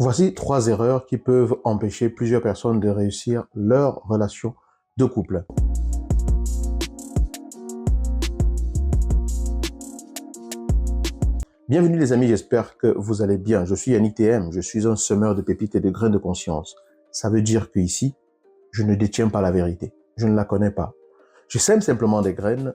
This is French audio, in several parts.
Voici 3 erreurs qui peuvent empêcher plusieurs personnes de réussir leur relation de couple. Bienvenue les amis, j'espère que vous allez bien. Je suis Yannick TM, je suis un semeur de pépites et de grains de conscience. Ça veut dire que ici, je ne détiens pas la vérité. Je ne la connais pas. Je sème simplement des graines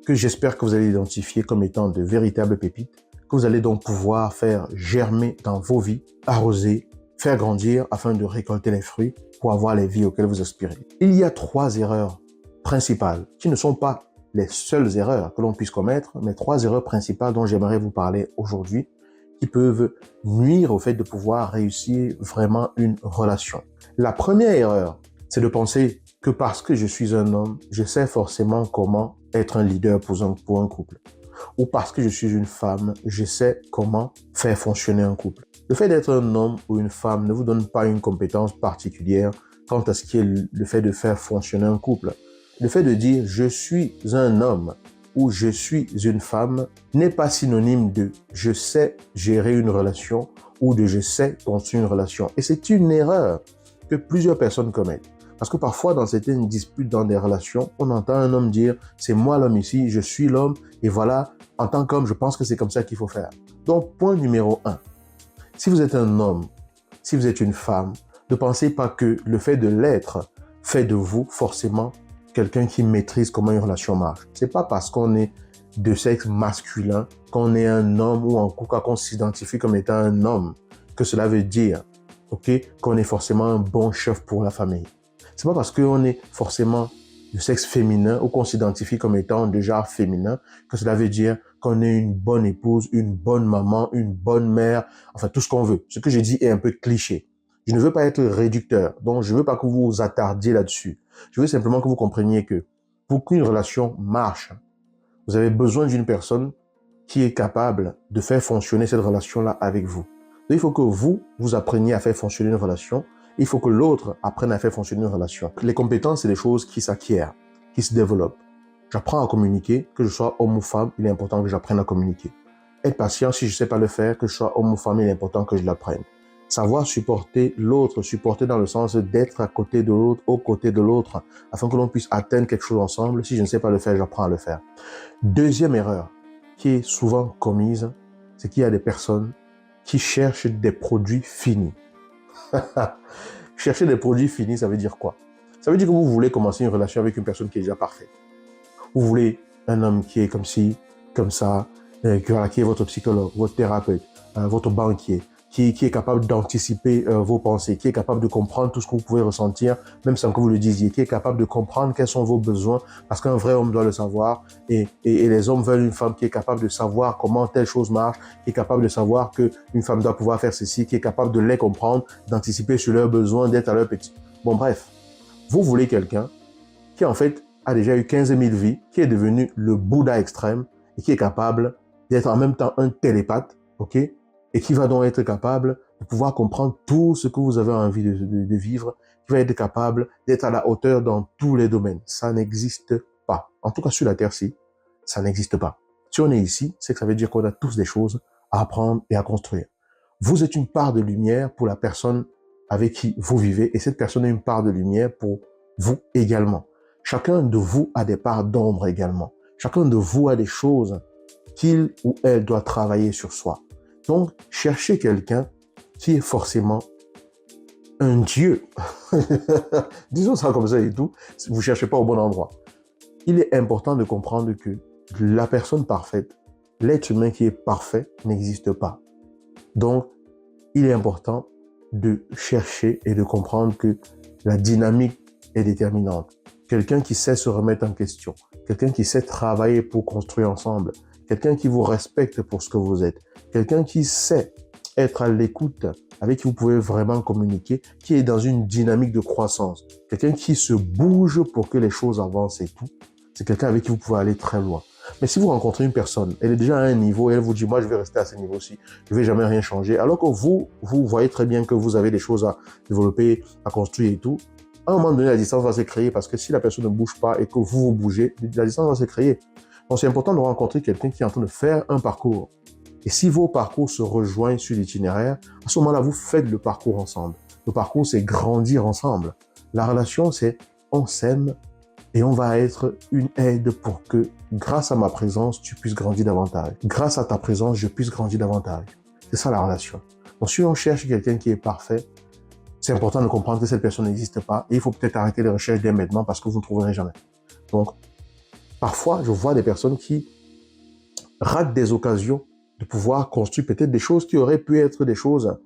que j'espère que vous allez identifier comme étant de véritables pépites, que vous allez donc pouvoir faire germer dans vos vies, arroser, faire grandir afin de récolter les fruits pour avoir les vies auxquelles vous aspirez. Il y a 3 erreurs principales qui ne sont pas les seules erreurs que l'on puisse commettre, mais 3 erreurs principales dont j'aimerais vous parler aujourd'hui qui peuvent nuire au fait de pouvoir réussir vraiment une relation. La première erreur, c'est de penser que parce que je suis un homme, je sais forcément comment être un leader pour un couple. Ou parce que je suis une femme, je sais comment faire fonctionner un couple. Le fait d'être un homme ou une femme ne vous donne pas une compétence particulière quant à ce qui est le fait de faire fonctionner un couple. Le fait de dire je suis un homme ou je suis une femme n'est pas synonyme de je sais gérer une relation ou de je sais construire une relation. Et c'est une erreur que plusieurs personnes commettent. Parce que parfois, dans certaines disputes, dans des relations, on entend un homme dire « c'est moi l'homme ici, je suis l'homme, et voilà, en tant qu'homme, je pense que c'est comme ça qu'il faut faire. » Donc, point numéro 1. Si vous êtes un homme, si vous êtes une femme, ne pensez pas que le fait de l'être fait de vous forcément quelqu'un qui maîtrise comment une relation marche. C'est pas parce qu'on est de sexe masculin, qu'on est un homme ou en tout cas qu'on s'identifie comme étant un homme, que cela veut dire qu'on est forcément un bon chef pour la famille. C'est pas parce qu'on est forcément de sexe féminin ou qu'on s'identifie comme étant de genre féminin que cela veut dire qu'on est une bonne épouse, une bonne maman, une bonne mère, enfin tout ce qu'on veut. Ce que j'ai dit est un peu cliché. Je ne veux pas être réducteur, donc je ne veux pas que vous vous attardiez là-dessus. Je veux simplement que vous compreniez que pour qu'une relation marche, vous avez besoin d'une personne qui est capable de faire fonctionner cette relation-là avec vous. Donc, il faut que vous appreniez à faire fonctionner une relation. Il faut que l'autre apprenne à faire fonctionner une relation. Les compétences, c'est des choses qui s'acquièrent, qui se développent. J'apprends à communiquer, que je sois homme ou femme, il est important que j'apprenne à communiquer. Être patient, si je ne sais pas le faire, que je sois homme ou femme, il est important que je l'apprenne. Savoir supporter l'autre, supporter dans le sens d'être à côté de l'autre, aux côtés de l'autre, afin que l'on puisse atteindre quelque chose ensemble. Si je ne sais pas le faire, j'apprends à le faire. Deuxième erreur qui est souvent commise, c'est qu'il y a des personnes qui cherchent des produits finis. Chercher des produits finis, ça veut dire quoi? Ça veut dire que vous voulez commencer une relation avec une personne qui est déjà parfaite. Vous voulez un homme qui est comme ci, comme ça, qui est votre psychologue, votre thérapeute, votre banquier, qui est capable d'anticiper vos pensées, qui est capable de comprendre tout ce que vous pouvez ressentir, même sans que vous le disiez, qui est capable de comprendre quels sont vos besoins, parce qu'un vrai homme doit le savoir, et les hommes veulent une femme qui est capable de savoir comment telle chose marche, qui est capable de savoir qu'une femme doit pouvoir faire ceci, qui est capable de les comprendre, d'anticiper sur leurs besoins, d'être à leur petit. Bon, bref, vous voulez quelqu'un qui en fait a déjà eu 15 000 vies, qui est devenu le Bouddha extrême et qui est capable d'être en même temps un télépathe, et qui va donc être capable de pouvoir comprendre tout ce que vous avez envie de vivre, qui va être capable d'être à la hauteur dans tous les domaines. Ça n'existe pas. En tout cas, sur la Terre-ci, ça n'existe pas. Si on est ici, c'est que ça veut dire qu'on a tous des choses à apprendre et à construire. Vous êtes une part de lumière pour la personne avec qui vous vivez et cette personne est une part de lumière pour vous également. Chacun de vous a des parts d'ombre également. Chacun de vous a des choses qu'il ou elle doit travailler sur soi. Donc, cherchez quelqu'un qui est forcément un dieu. Disons ça comme ça et tout. Vous ne cherchez pas au bon endroit. Il est important de comprendre que la personne parfaite, l'être humain qui est parfait, n'existe pas. Donc, il est important de chercher et de comprendre que la dynamique est déterminante. Quelqu'un qui sait se remettre en question, quelqu'un qui sait travailler pour construire ensemble, quelqu'un qui vous respecte pour ce que vous êtes, quelqu'un qui sait être à l'écoute, avec qui vous pouvez vraiment communiquer, qui est dans une dynamique de croissance, quelqu'un qui se bouge pour que les choses avancent et tout, c'est quelqu'un avec qui vous pouvez aller très loin. Mais si vous rencontrez une personne, elle est déjà à un niveau et elle vous dit, moi je vais rester à ce niveau-ci, je ne vais jamais rien changer, alors que vous voyez très bien que vous avez des choses à développer, à construire et tout, à un moment donné, la distance va se créer parce que si la personne ne bouge pas et que vous bougez, la distance va se créer. Donc, c'est important de rencontrer quelqu'un qui est en train de faire un parcours. Et si vos parcours se rejoignent sur l'itinéraire, à ce moment-là, vous faites le parcours ensemble. Le parcours, c'est grandir ensemble. La relation, c'est on s'aime et on va être une aide pour que, grâce à ma présence, tu puisses grandir davantage. Grâce à ta présence, je puisse grandir davantage. C'est ça la relation. Donc, si on cherche quelqu'un qui est parfait, c'est important de comprendre que cette personne n'existe pas et il faut peut-être arrêter les recherches dès maintenant parce que vous ne trouverez jamais. Donc, parfois, je vois des personnes qui ratent des occasions de pouvoir construire peut-être des choses qui auraient pu être des choses,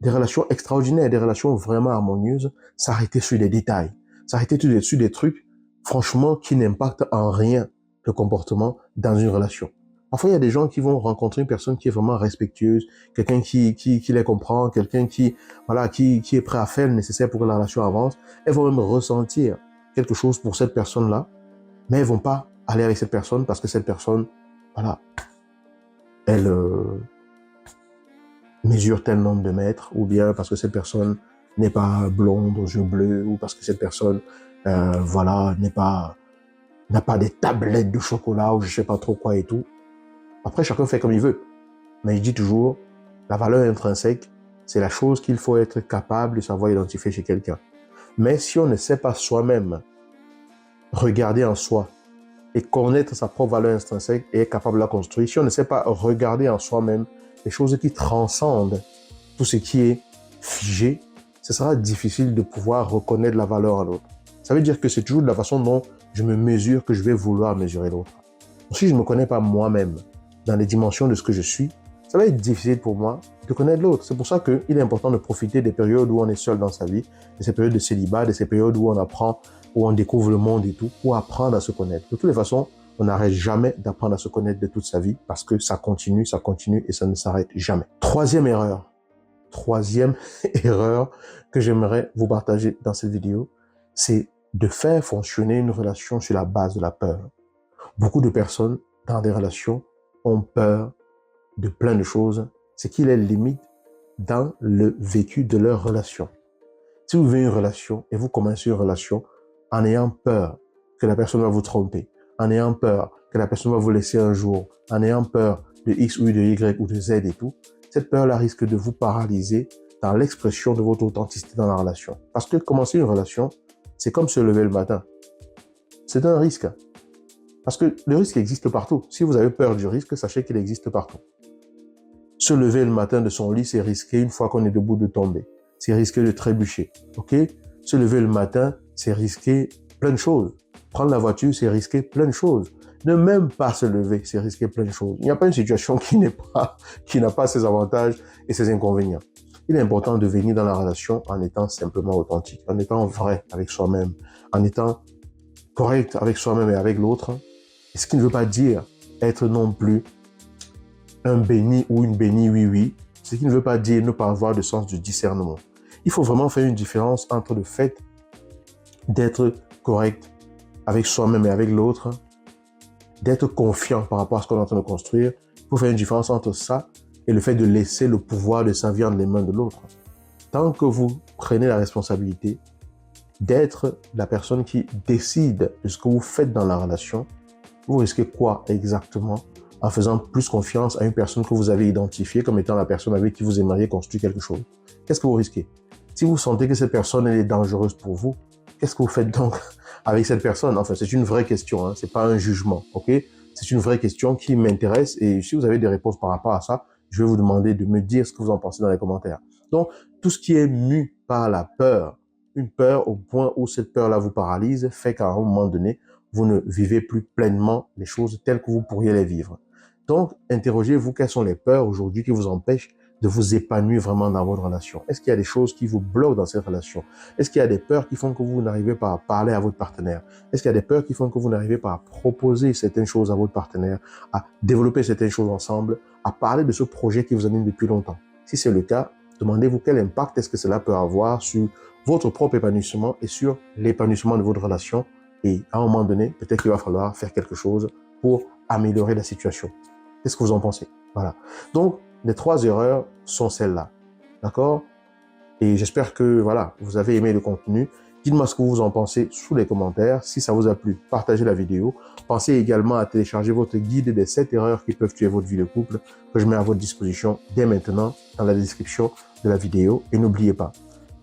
des relations extraordinaires, des relations vraiment harmonieuses, s'arrêter sur des détails, s'arrêter sur des trucs, franchement, qui n'impactent en rien le comportement dans une relation. Parfois, il y a des gens qui vont rencontrer une personne qui est vraiment respectueuse, quelqu'un qui les comprend, quelqu'un qui est prêt à faire le nécessaire pour que la relation avance. Elles vont même ressentir quelque chose pour cette personne-là, mais elles vont pas aller avec cette personne parce que cette personne, elle mesure tel nombre de mètres, ou bien parce que cette personne n'est pas blonde aux yeux bleus, ou parce que cette personne, n'a pas des tablettes de chocolat, ou je sais pas trop quoi et tout. Après, chacun fait comme il veut. Mais je dis toujours, la valeur intrinsèque, c'est la chose qu'il faut être capable de savoir identifier chez quelqu'un. Mais si on ne sait pas soi-même regarder en soi et connaître sa propre valeur intrinsèque et être capable de la construire, si on ne sait pas regarder en soi-même les choses qui transcendent tout ce qui est figé, ce sera difficile de pouvoir reconnaître la valeur en l'autre. Ça veut dire que c'est toujours de la façon dont je me mesure que je vais vouloir mesurer l'autre. Si je ne me connais pas moi-même dans les dimensions de ce que je suis, ça va être difficile pour moi de connaître l'autre. C'est pour ça qu'il est important de profiter des périodes où on est seul dans sa vie, de ces périodes de célibat, de ces périodes où on apprend, où on découvre le monde et tout, pour apprendre à se connaître. De toutes les façons, on n'arrête jamais d'apprendre à se connaître de toute sa vie parce que ça continue et ça ne s'arrête jamais. Troisième erreur que j'aimerais vous partager dans cette vidéo, c'est de faire fonctionner une relation sur la base de la peur. Beaucoup de personnes dans des relations ont peur de plein de choses, ce qui les limite dans le vécu de leur relation. Si vous vivez une relation et vous commencez une relation en ayant peur que la personne va vous tromper, en ayant peur que la personne va vous laisser un jour, en ayant peur de X ou de Y ou de Z et tout, cette peur-là risque de vous paralyser dans l'expression de votre authenticité dans la relation. Parce que commencer une relation, c'est comme se lever le matin. C'est un risque. Parce que le risque existe partout. Si vous avez peur du risque, sachez qu'il existe partout. Se lever le matin de son lit, c'est risqué une fois qu'on est debout de tomber. C'est risqué de trébucher. Ok? Se lever le matin, c'est risqué plein de choses. Prendre la voiture, c'est risqué plein de choses. Ne même pas se lever, c'est risqué plein de choses. Il n'y a pas une situation qui n'a pas ses avantages et ses inconvénients. Il est important de venir dans la relation en étant simplement authentique, en étant vrai avec soi-même, en étant correct avec soi-même et avec l'autre. Et ce qui ne veut pas dire être non plus un béni ou une bénie oui-oui. Ce qui ne veut pas dire ne pas avoir de sens de discernement. Il faut vraiment faire une différence entre le fait d'être correct avec soi-même et avec l'autre, d'être confiant par rapport à ce qu'on est en train de construire. Il faut faire une différence entre ça et le fait de laisser le pouvoir de sa vie entre les mains de l'autre. Tant que vous prenez la responsabilité d'être la personne qui décide de ce que vous faites dans la relation, vous risquez quoi exactement en faisant plus confiance à une personne que vous avez identifiée comme étant la personne avec qui vous aimeriez construire quelque chose? Qu'est-ce que vous risquez? Si vous sentez que cette personne elle est dangereuse pour vous, qu'est-ce que vous faites donc avec cette personne? Enfin, c'est une vraie question, hein? C'est pas un jugement, ok? C'est une vraie question qui m'intéresse et si vous avez des réponses par rapport à ça, je vais vous demander de me dire ce que vous en pensez dans les commentaires. Donc, tout ce qui est mu par la peur, une peur au point où cette peur-là vous paralyse, fait qu'à un moment donné, vous ne vivez plus pleinement les choses telles que vous pourriez les vivre. Donc, interrogez-vous quelles sont les peurs aujourd'hui qui vous empêchent de vous épanouir vraiment dans votre relation. Est-ce qu'il y a des choses qui vous bloquent dans cette relation? Est-ce qu'il y a des peurs qui font que vous n'arrivez pas à parler à votre partenaire? Est-ce qu'il y a des peurs qui font que vous n'arrivez pas à proposer certaines choses à votre partenaire, à développer certaines choses ensemble, à parler de ce projet qui vous anime depuis longtemps? Si c'est le cas, demandez-vous quel impact est-ce que cela peut avoir sur votre propre épanouissement et sur l'épanouissement de votre relation. Et à un moment donné, peut-être qu'il va falloir faire quelque chose pour améliorer la situation. Qu'est-ce que vous en pensez? Voilà. Donc, les 3 erreurs sont celles-là. D'accord? Et j'espère que voilà, vous avez aimé le contenu. Dites-moi ce que vous en pensez sous les commentaires. Si ça vous a plu, partagez la vidéo. Pensez également à télécharger votre guide des 7 erreurs qui peuvent tuer votre vie de couple que je mets à votre disposition dès maintenant dans la description de la vidéo. Et n'oubliez pas,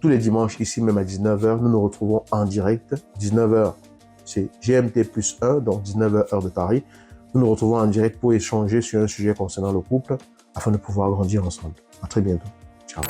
tous les dimanches, ici même à 19h, nous nous retrouvons en direct. 19h, c'est GMT plus 1, donc 19h heure de Paris. Nous nous retrouvons en direct pour échanger sur un sujet concernant le couple afin de pouvoir grandir ensemble. À très bientôt. Ciao.